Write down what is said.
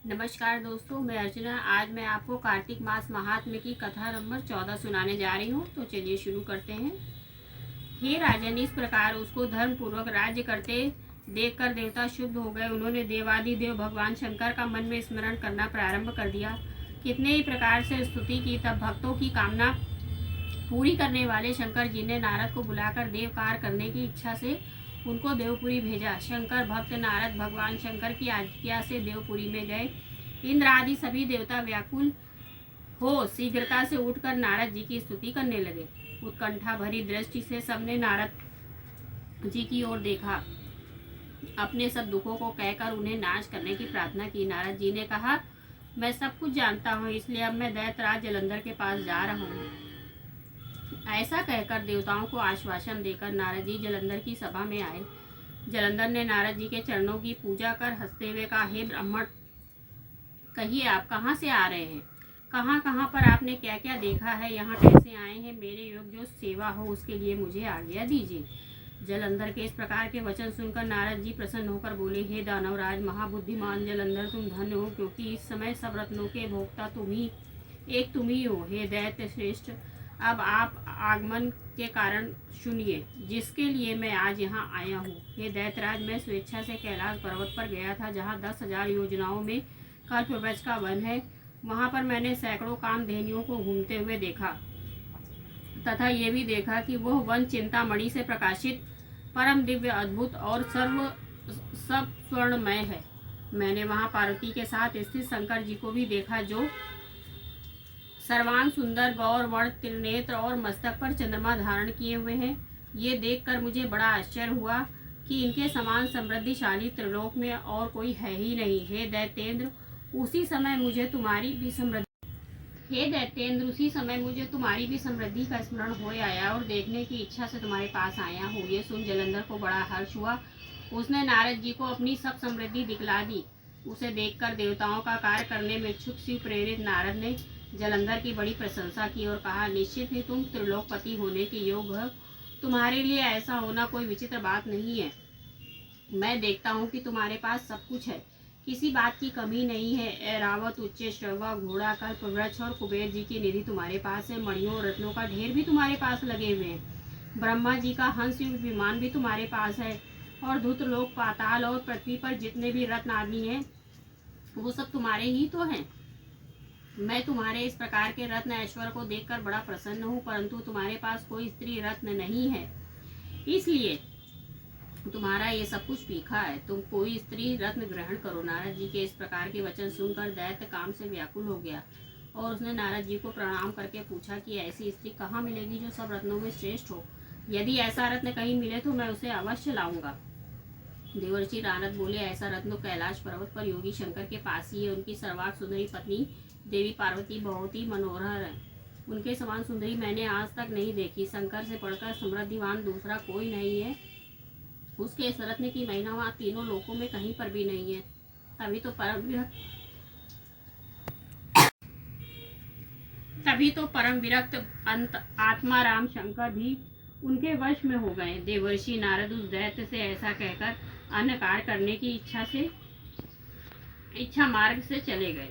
नमस्कार दोस्तों, मैं अर्चना। आज मैं आपको कार्तिक मास महात्म्य की कथा नंबर 14 सुनाने जा रही हूँ। तो चलिए शुरू करते हैं। हे राजन, इस प्रकार उसको धर्म पूर्वक राज्य करते देखकर देवता शुद्ध हो गए। उन्होंने देवादिदेव भगवान शंकर का मन में स्मरण करना प्रारंभ कर दिया। कितने ही प्रकार से स्तुति की, तब भक्तों की कामना पूरी करने वाले शंकर जी ने नारद को बुलाकर देव कार्य करने की इच्छा से उनको देवपुरी भेजा। शंकर भक्त नारद भगवान शंकर की आज्ञा से देवपुरी में गए। इंद्र आदि सभी देवता व्याकुल हो शीघ्रता से उठकर नारद जी की स्तुति करने लगे। उत्कंठा भरी दृष्टि से सबने नारद जी की ओर देखा। अपने सब दुखों को कहकर उन्हें नाश करने की प्रार्थना की। नारद जी ने कहा, मैं सब कुछ जानता हूँ, इसलिए अब मैं दैत्यराज जलंधर के पास जा रहा हूँ। ऐसा कहकर देवताओं को आश्वासन देकर नारद जी जलंधर की सभा में आए। जलंधर ने नारद जी के चरणों की पूजा कर हंसते हुए कहा, हे ब्राह्मण, कहिए आप कहाँ से आ रहे हैं? कहाँ कहाँ पर आपने क्या क्या देखा है? यहाँ कैसे आए हैं? मेरे योग जो सेवा हो उसके लिए मुझे आज्ञा दीजिए। जलंधर के इस प्रकार के वचन सुनकर नारद जी प्रसन्न होकर बोले, हे दानवराज महाबुद्धिमान जलंधर, तुम धन्य हो, क्योंकि इस समय सब रत्नों के भोक्ता तुम ही हो। हे दैत्य श्रेष्ठ, अब आप आगमन के कारण सुनिए, जिसके लिए मैं आज यहाँ आया हूँ। हे दैत्यराज, मैं स्वेच्छा से कैलाश पर्वत पर गया था, जहाँ 10,000 योजनाओं में कल्पवृक्ष का वन है। वहाँ पर मैंने सैकड़ों कामधेनुओं को घूमते हुए देखा तथा ये भी देखा कि वह वन चिंतामणि से प्रकाशित परम दिव्य अद्भुत और सब स्वर्णमय है। मैंने वहाँ पार्वती के साथ स्थित शंकर जी को भी देखा, जो सर्वांग सुंदर गौर वर्ण त्रिनेत्र और मस्तक पर चंद्रमा धारण किए हुए हैं। ये देखकर मुझे बड़ा आश्चर्य हुआ कि इनके समान समृद्धिशाली त्रिलोक में और कोई है ही नहीं। हे दैत्येंद्र, उसी समय मुझे तुम्हारी भी समृद्धि का स्मरण हो आया और देखने की इच्छा से तुम्हारे पास आया हूँ। ये सुन जलंधर को बड़ा हर्ष हुआ। उसने नारद जी को अपनी सब समृद्धि दिखला दी। उसे देखकर देवताओं का कार्य करने में इच्छुक शिव प्रेरित नारद ने जलंधर की बड़ी प्रशंसा की और कहा, निश्चित ही तुम त्रिलोकपति होने के योग हो। तुम्हारे लिए ऐसा होना कोई विचित्र बात नहीं है। मैं देखता हूँ कि तुम्हारे पास सब कुछ है, किसी बात की कमी नहीं है। ऐरावत, उच्च श्रवा, घोड़ा, कल्पवृक्ष और कुबेर जी की निधि तुम्हारे पास है। मणियों और रत्नों का ढेर भी तुम्हारे पास लगे हुए हैं। ब्रह्मा जी का हंस विमान भी तुम्हारे पास है। और धूतलोक, पाताल और पृथ्वी पर जितने भी रत्न आदि हैं, वो सब तुम्हारे ही तो हैं। मैं तुम्हारे इस प्रकार के रत्न ऐश्वर्य को देखकर बड़ा प्रसन्न हूँ, परंतु तुम्हारे पास कोई स्त्री रत्न नहीं है, इसलिए तुम्हारा ये सब कुछ फीका है। तुम कोई स्त्री रत्न ग्रहण करो। नारद जी के इस प्रकार के वचन सुनकर दैत्य काम से व्याकुल हो गया और उसने नारद जी को प्रणाम करके पूछा कि ऐसी स्त्री कहाँ मिलेगी जो सब रत्नों में श्रेष्ठ हो? यदि ऐसा रत्न कहीं मिले तो मैं उसे अवश्य लाऊंगा। देवर्षि नारद बोले, ऐसा रत्न कैलाश पर्वत पर योगी शंकर के पास ही है। उनकी सर्वांग सुंदरी पत्नी देवी पार्वती बहुत ही मनोहर है। उनके समान सुंदरी मैंने आज तक नहीं देखी। शंकर से पढ़कर समृद्धिवान दूसरा कोई नहीं है। उसके इस रत्न की महिमा वहाँ तीनों लोकों में कहीं पर भी नहीं है। तभी तो परम विरक्त अंत आत्मा राम शंकर भी उनके वश में हो गए। देवर्षि नारद उस दैत्य से ऐसा कहकर अन्य कार्य करने की इच्छा मार्ग से चले गए।